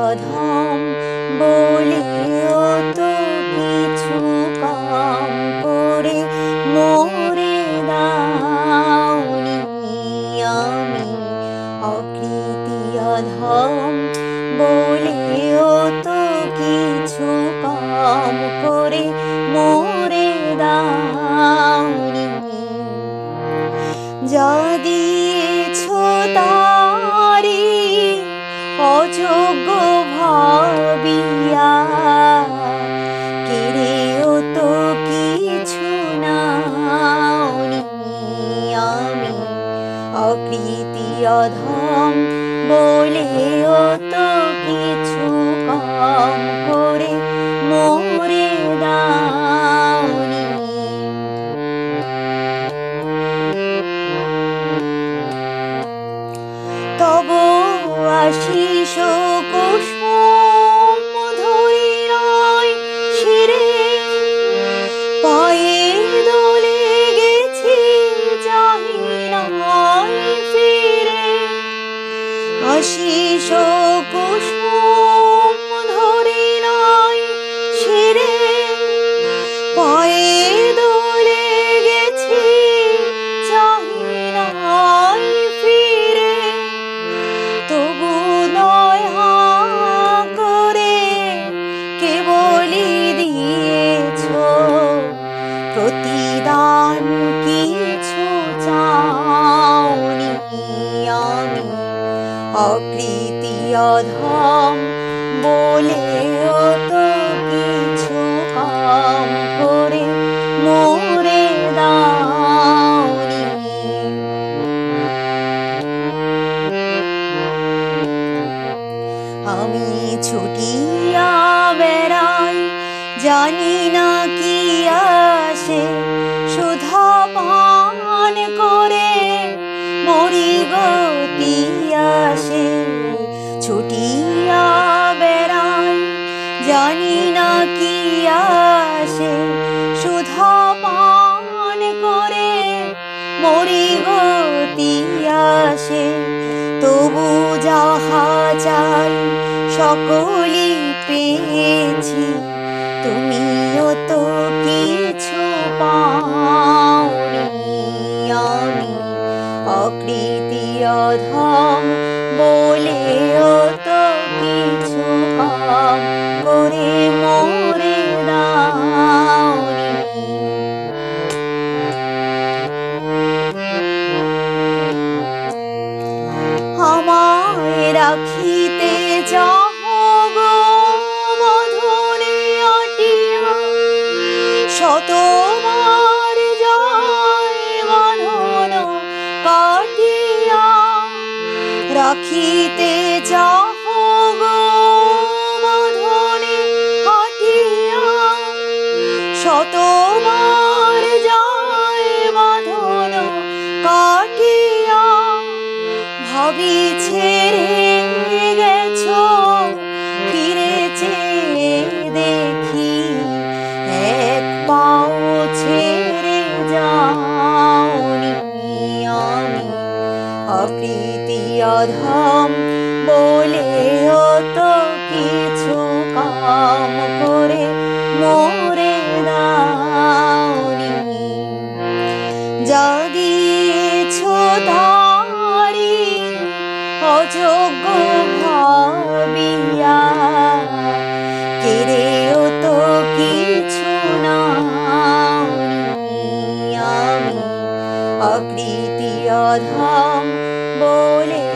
অধম বলেও তো কিছু কাম করে মোরে দাওনি। আমি অকৃতি অধম বলেও তো কিছু কাম করে মোরে দাওনি। যা দিয়েছ তারি অযোগ্য ভাবিয়া, কেড়েও তো কিছু নাওনি। আমি অকৃতি অধম বলেও তো কিছু কাম করে মোরে দাওনি। তব আশিস কুসুম ধরি নাই শিরে, পায়ে দোলে গেছি যাহি নাই ফিরে। আশিস কুসুম ধরি নাই শিরে, পায়ে দোলে গেছি যাহি নাই ফিরে। তবু নয় হাঁ করে কেবলই দিয়েছ প্রতিদান, কিছু চাওনি। আমি অকৃতি অধম বলেও তো কিছু কাম করে মোরে দাওনি। আমি ছুটিয়া বেড়াই জানি না কি আসে, সুধা পান করে মরি গতি আসে। ছুটিয়া বেড়াই জানি না কি আসে, সুধা পান করে মরি গতি আসে। তবু যাহা চাই সকলই পেয়েছি, তুমিও তো কিছু পাওনি। আমি অকৃতি অধম বলেও তো কিছু কাম করে মোরে দাওনি। আমায় রাখিতে যাহ গো বাঁধনে আটিয়া, শতবার যায় বাঁধন কাটিয়া। রাখিতে যাহ গো বাঁধনে আটিয়া, শতবার যায় বাঁধন কাটিয়া। ভাবি ছেড়ে গেছো ফিরে চেয়ে দেখি, এক পাও ছেড়ে যাওনি। আমি অকৃতি অধম বলেও তো কিছু কাম করে মোরে দাওনি। যা দিয়েছ তারি অযোগ্য ভাবিয়া, কেড়েও তো কিছু নাওনি। আমি অকৃতি অধম বলে